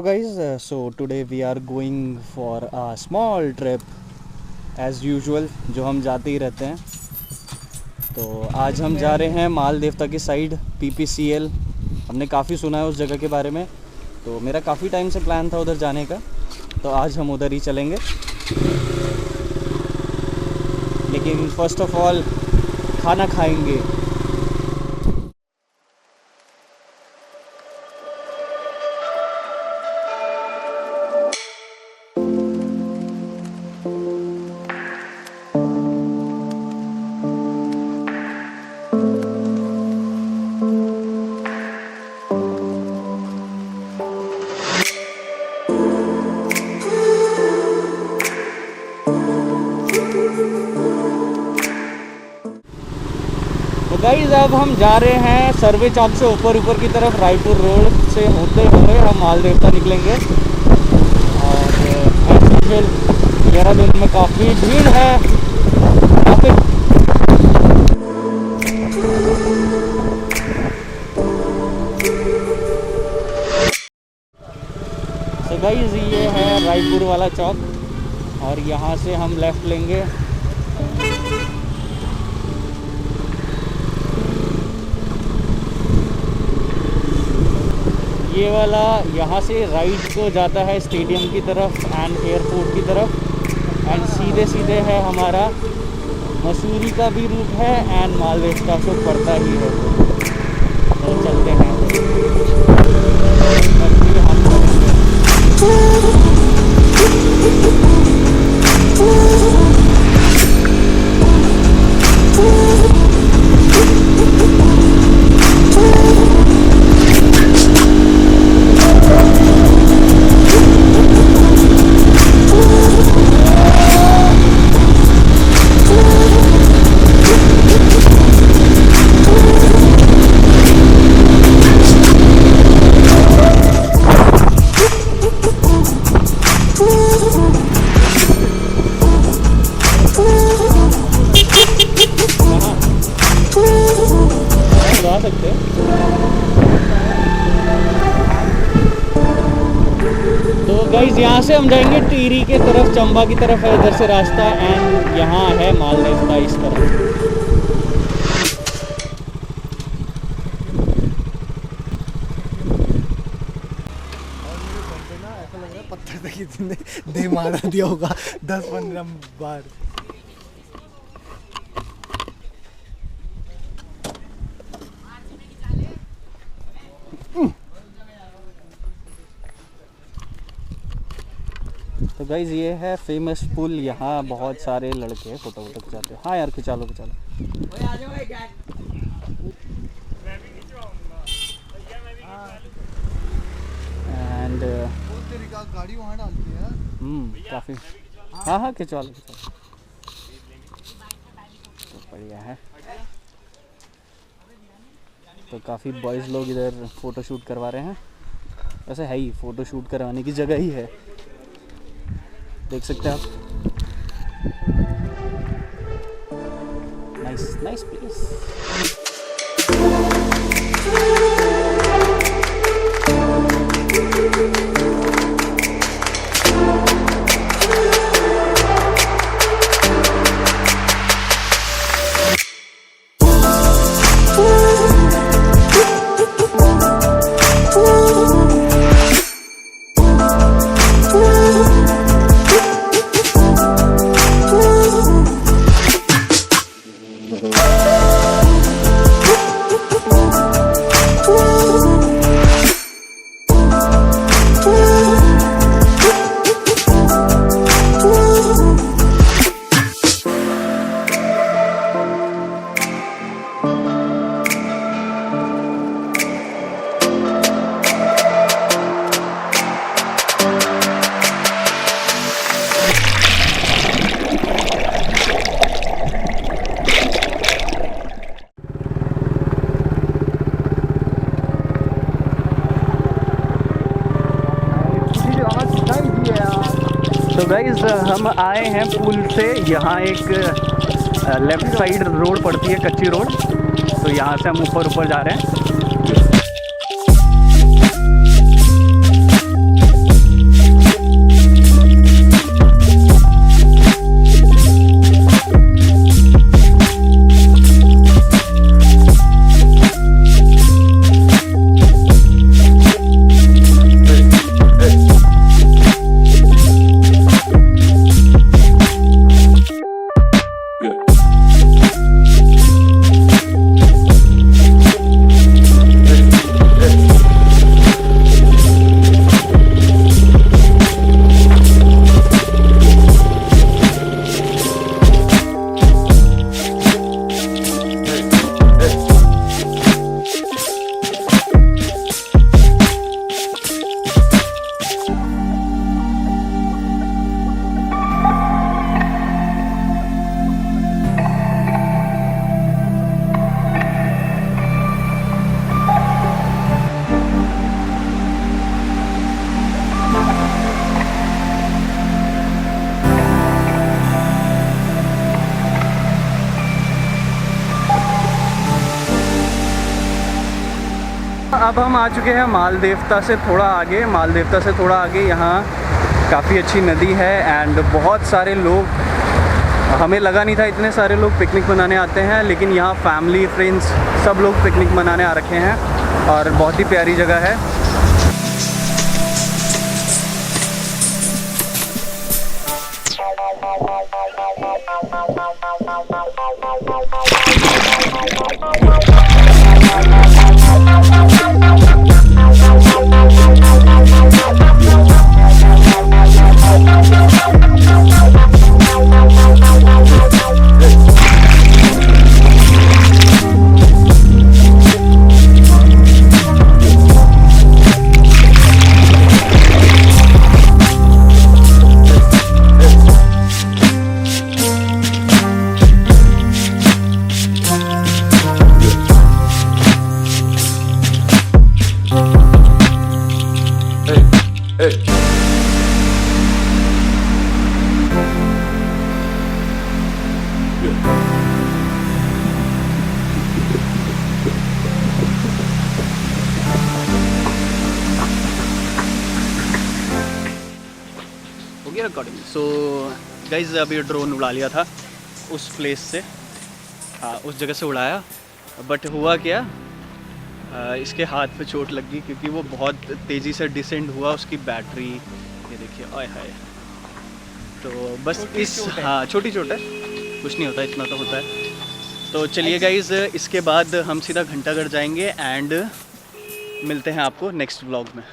guys, so today we are going for a small trip as usual, जो हम जाते ही रहते हैं। तो आज हम जा रहे हैं मालदेवता की साइड, PPCL। हमने काफ़ी सुना है उस जगह के बारे में, तो मेरा काफ़ी टाइम से प्लान था उधर जाने का, तो आज हम उधर ही चलेंगे। लेकिन फर्स्ट ऑफ ऑल खाना खाएंगे। तो गाइस अब हम जा रहे हैं सर्वे चौक से ऊपर की तरफ, रायपुर रोड से होते हुए हम मालदेवता निकलेंगे। और देहरादून में काफ़ी भीड़ है काफ़ी। तो गाइस ये है रायपुर वाला चौक और यहाँ से हम लेफ़्ट लेंगे। ये वाला यहाँ से राइट को जाता है स्टेडियम की तरफ एंड एयरपोर्ट की तरफ, एंड सीधे सीधे है हमारा मसूरी का भी रूट है एंड मालदेवता को पड़ता ही है। तो चलते हैं। सकते तो गाइज यहाँ से हम जाएंगे टिहरी के तरफ, चंबा की तरफ है इधर से रास्ता, एंड यहाँ है मालदेवता इस तरफ। ऐसा लग रहा है पत्थर से किसी ने दे मारा दिया होगा 10-15 बार। तो गाइज ये है फेमस पुल, यहाँ बहुत सारे लड़के फोटो खिंचाते हैं। हाँ यार खिंचा लो। एंड गाड़ी वहाँ डालती है काफ़ी। हाँ खिंचा लो। तो बढ़िया है। तो काफ़ी बॉयज़ लोग इधर फ़ोटो शूट करवा रहे हैं। वैसे है ही फ़ोटो शूट करवाने की जगह ही है, देख सकते हैं आप। Nice place. तो गाइज हम आए हैं पुल से, यहाँ एक लेफ़्ट साइड रोड पड़ती है, कच्ची रोड। तो यहाँ से हम ऊपर जा रहे हैं। अब हम आ चुके हैं मालदेवता से थोड़ा आगे। मालदेवता से थोड़ा आगे यहाँ काफ़ी अच्छी नदी है एंड बहुत सारे लोग, हमें लगा नहीं था इतने सारे लोग पिकनिक मनाने आते हैं, लेकिन यहाँ फैमिली फ्रेंड्स सब लोग पिकनिक मनाने आ रखे हैं और बहुत ही प्यारी जगह है। रिकॉर्डिंग। सो गाइज अभी ड्रोन उड़ा लिया था उस प्लेस से, उस जगह से उड़ाया, बट हुआ क्या, इसके हाथ पे चोट लग गई क्योंकि वो बहुत तेज़ी से डिसेंड हुआ। उसकी बैटरी ये देखिए, आय हाय। तो बस इस हाँ छोटी चोट है, कुछ नहीं होता, इतना तो होता है। तो चलिए गाइज, इसके बाद हम सीधा घंटागढ़ जाएंगे एंड मिलते हैं आपको नेक्स्ट व्लॉग में।